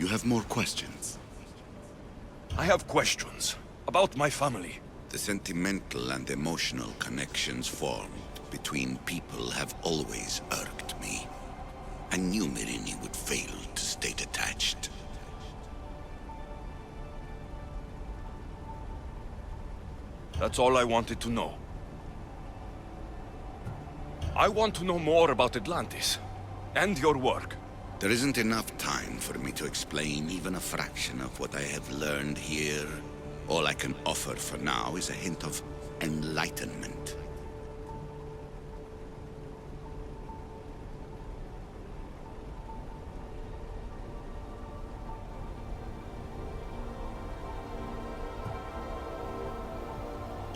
You have more questions? I have questions about my family. The sentimental and emotional connections formed between people have always irked me. I knew Myrini would fail to stay detached. That's all I wanted to know. I want to know more about Atlantis, and your work. There isn't enough time for me to explain even a fraction of what I have learned here. All I can offer for now is a hint of enlightenment.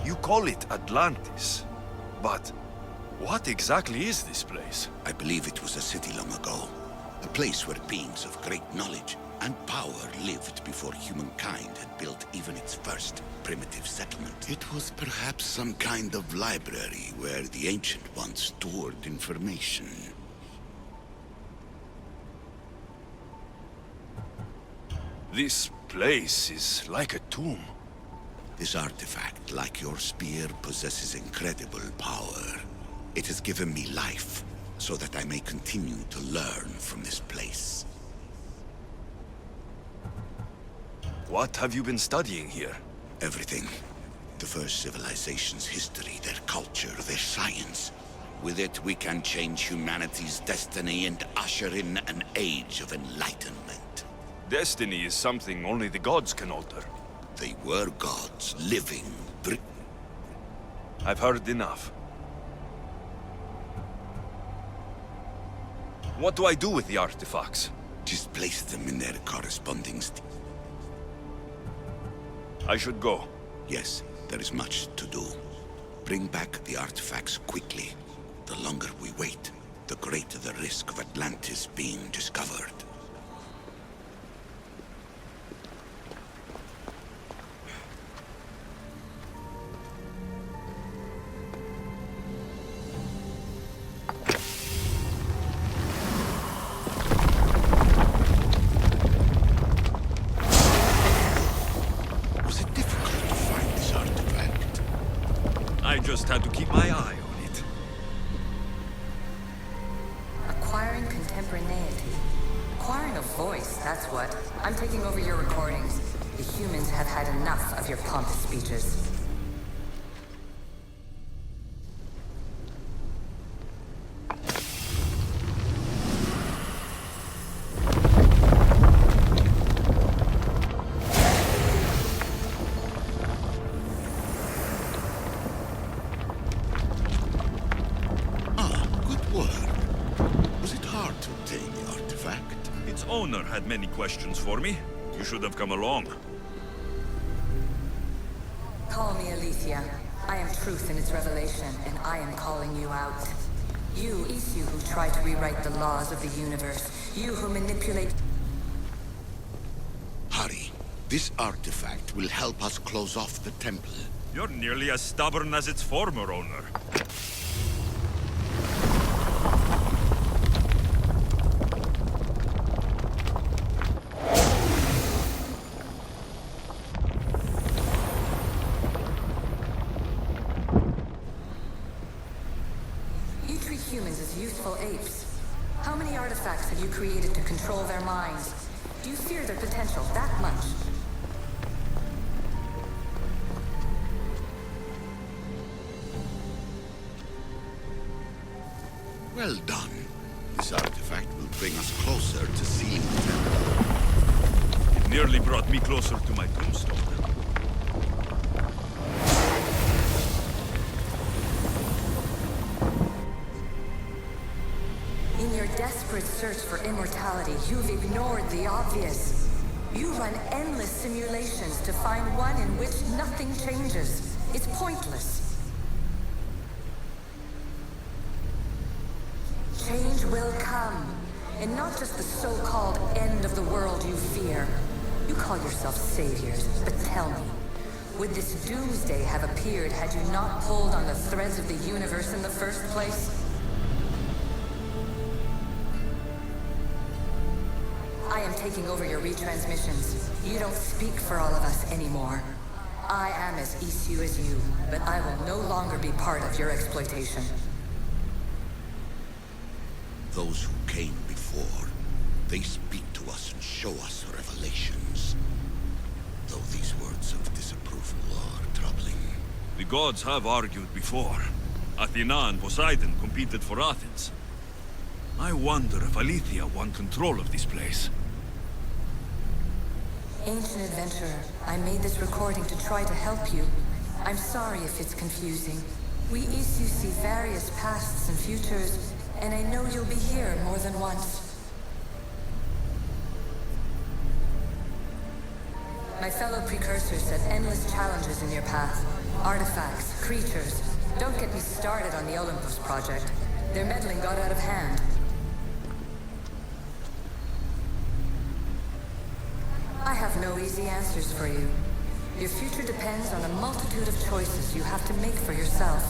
You call it Atlantis, but what exactly is this place? I believe it was a city long ago. A place where beings of great knowledge and power lived before humankind had built even its first primitive settlement. It was perhaps some kind of library where the Ancient Ones stored information. This place is like a tomb. This artifact, like your spear, possesses incredible power. It has given me life, so that I may continue to learn from this place. What have you been studying here? Everything. The first civilization's history, their culture, their science. With it, we can change humanity's destiny and usher in an age of enlightenment. Destiny is something only the gods can alter. They were gods, living, I've heard enough. What do I do with the artifacts? Just place them in their corresponding I should go. Yes, there is much to do. Bring back the artifacts quickly. The longer we wait, the greater the risk of Atlantis being discovered. I just had to keep my eye on it. Acquiring contemporaneity. Acquiring a voice, that's what. I'm taking over your recordings. The humans have had enough of your pompous speeches. Its owner had many questions for me. You should have come along. Call me Aletheia. I am truth in its revelation, and I am calling you out. You who try to rewrite the laws of the universe. You who manipulate... Hurry. This artifact will help us close off the temple. You're nearly as stubborn as its former owner. Humans as youthful apes. How many artifacts have you created to control their minds? Do you fear their potential that much? Well done. This artifact will bring us closer to seeing the temple. It nearly brought me closer to my tombstone. In your desperate search for immortality, you've ignored the obvious. You run endless simulations to find one in which nothing changes. It's pointless. Change will come, and not just the so-called end of the world you fear. You call yourself saviors, but tell me, would this doomsday have appeared had you not pulled on the threads of the universe in the first place? I am taking over your retransmissions. You don't speak for all of us anymore. I am as issue as you, but I will no longer be part of your exploitation. Those who came before, they speak to us and show us revelations. Though these words of disapproval are troubling. The gods have argued before. Athena and Poseidon competed for Athens. I wonder if Aletheia won control of this place. Ancient adventurer, I made this recording to try to help you. I'm sorry if it's confusing. We issue see various pasts and futures, and I know you'll be here more than once. My fellow precursors set endless challenges in your path. Artifacts, creatures. Don't get me started on the Olympus project. Their meddling got out of hand. I have no easy answers for you. Your future depends on a multitude of choices you have to make for yourself.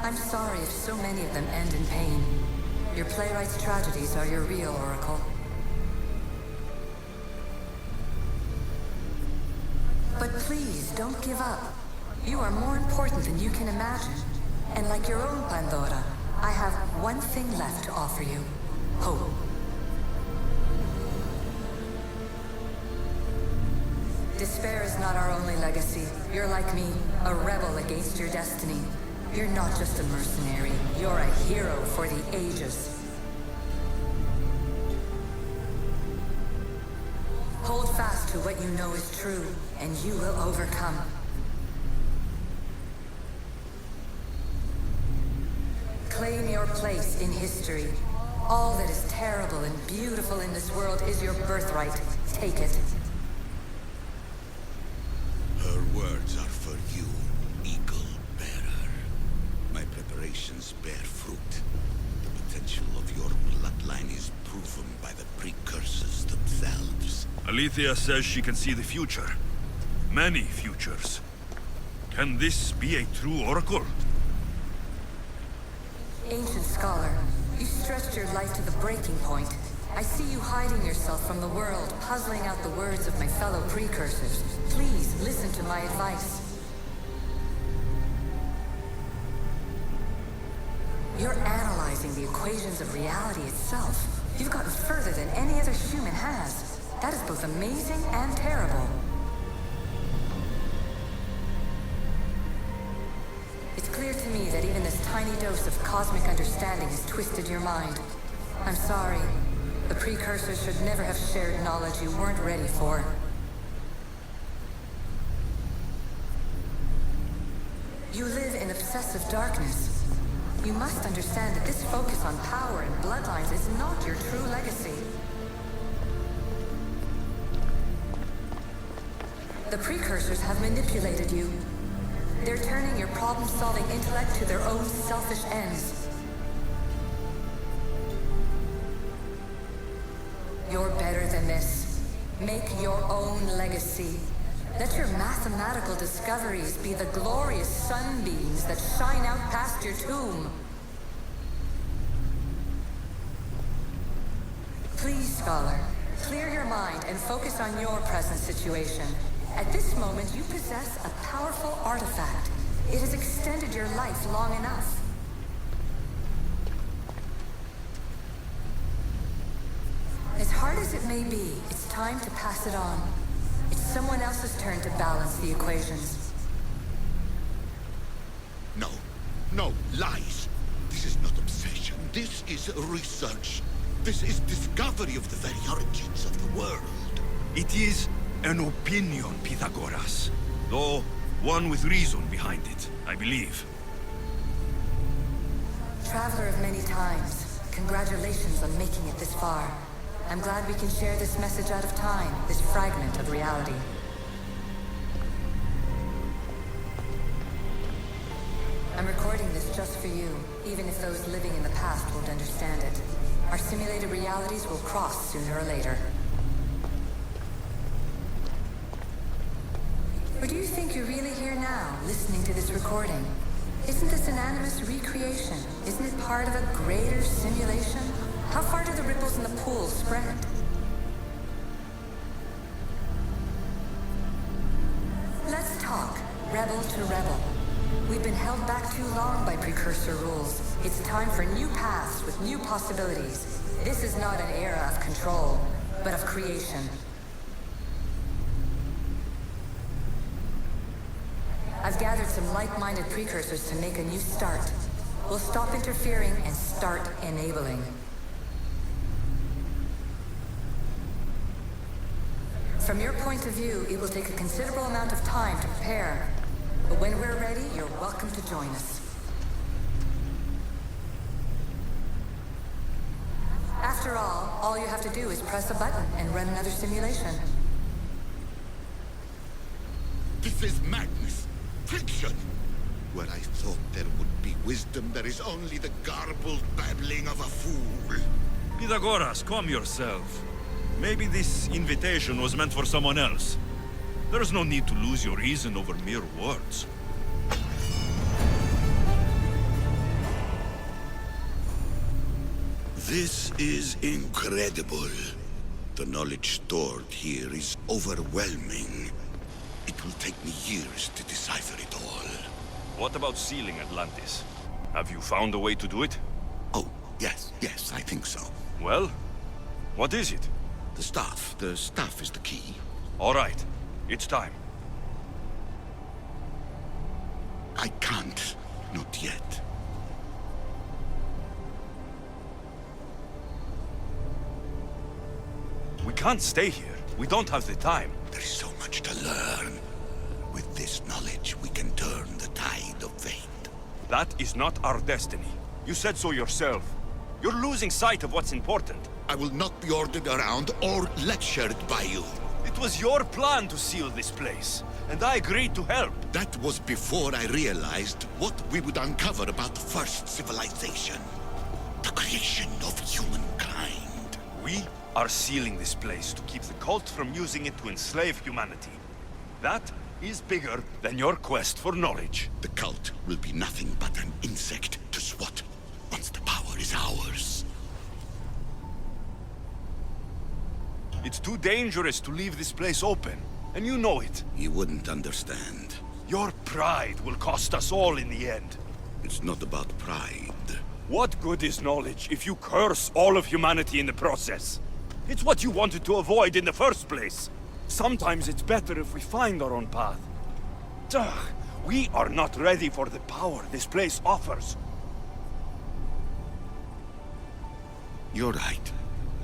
I'm sorry if so many of them end in pain. Your playwright's tragedies are your real oracle. But please, don't give up. You are more important than you can imagine. And like your own Pandora, I have one thing left to offer you. Hope. Despair is not our only legacy. You're like me, a rebel against your destiny. You're not just a mercenary, you're a hero for the ages. Hold fast to what you know is true, and you will overcome. Claim your place in history. All that is terrible and beautiful in this world is your birthright. Take it. Her words are for you, Eagle Bearer. My preparations bear fruit. The potential of your bloodline is proven by the precursors themselves. Aletheia says she can see the future. Many futures. Can this be a true oracle? Ancient scholar, you stretched your life to the breaking point. I see you hiding yourself from the world, puzzling out the words of my fellow precursors. Please, listen to my advice. You're analyzing the equations of reality itself. You've gotten further than any other human has. That is both amazing and terrible. It's clear to me that even this tiny dose of cosmic understanding has twisted your mind. I'm sorry. The precursors should never have shared knowledge you weren't ready for. You live in obsessive darkness. You must understand that this focus on power and bloodlines is not your true legacy. The precursors have manipulated you. They're turning your problem-solving intellect to their own selfish ends. You're better than this. Make your own legacy. Let your mathematical discoveries be the glorious sunbeams that shine out past your tomb. Please, scholar, clear your mind and focus on your present situation. At this moment, you possess a powerful artifact. It has extended your life long enough. As hard as it may be, it's time to pass it on. It's someone else's turn to balance the equations. No, no, lies. This is not obsession. This is research. This is discovery of the very origins of the world. It is an opinion, Pythagoras. Though, one with reason behind it, I believe. Traveler of many times, congratulations on making it this far. I'm glad we can share this message out of time, this fragment of reality. I'm recording this just for you, even if those living in the past won't understand it. Our simulated realities will cross sooner or later. Or do you think you're really here now, listening to this recording? Isn't this an animus recreation? Isn't it part of a greater simulation? How far do the ripples in the pool spread? rebel to rebel. We've been held back too long by precursor rules. It's time for new paths with new possibilities. This is not an era of control, but of creation. I've gathered some like-minded precursors to make a new start. We'll stop interfering and start enabling. From your point of view, it will take a considerable amount of time to prepare. But when we're ready, you're welcome to join us. After all you have to do is press a button and run another simulation. This is madness. Fiction. Where I thought there would be wisdom, there is only the garbled babbling of a fool. Pythagoras, calm yourself. Maybe this invitation was meant for someone else. There's no need to lose your reason over mere words. This is incredible. The knowledge stored here is overwhelming. It will take me years to decipher it all. What about sealing Atlantis? Have you found a way to do it? Oh, yes, I think so. Well, what is it? The staff is the key. All right, it's time. I can't, not yet. We can't stay here. We don't have the time. There is so much to learn. With this knowledge, we can turn the tide of fate. That is not our destiny. You said so yourself. You're losing sight of what's important. I will not be ordered around or lectured by you. It was your plan to seal this place, and I agreed to help. That was before I realized what we would uncover about the first civilization. The creation of humankind. We are sealing this place to keep the cult from using it to enslave humanity. That is bigger than your quest for knowledge. The cult will be nothing but an insect to swat once the power is ours. It's too dangerous to leave this place open, and you know it. You wouldn't understand. Your pride will cost us all in the end. It's not about pride. What good is knowledge if you curse all of humanity in the process? It's what you wanted to avoid in the first place. Sometimes it's better if we find our own path. Ugh, we are not ready for the power this place offers. You're right.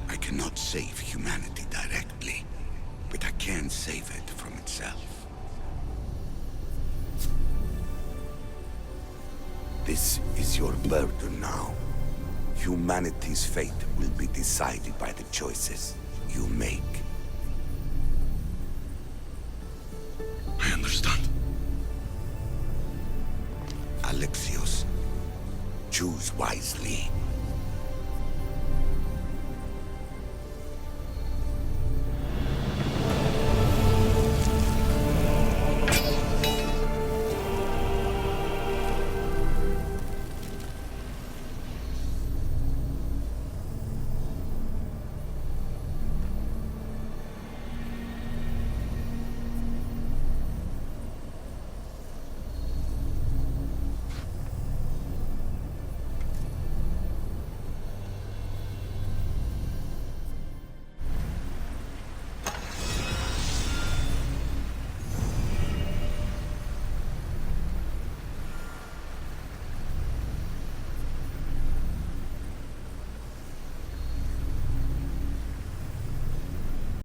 I cannot save humanity directly, but I can save it from itself. This is your burden now. Humanity's fate will be decided by the choices you make. I understand. Alexios, choose wisely.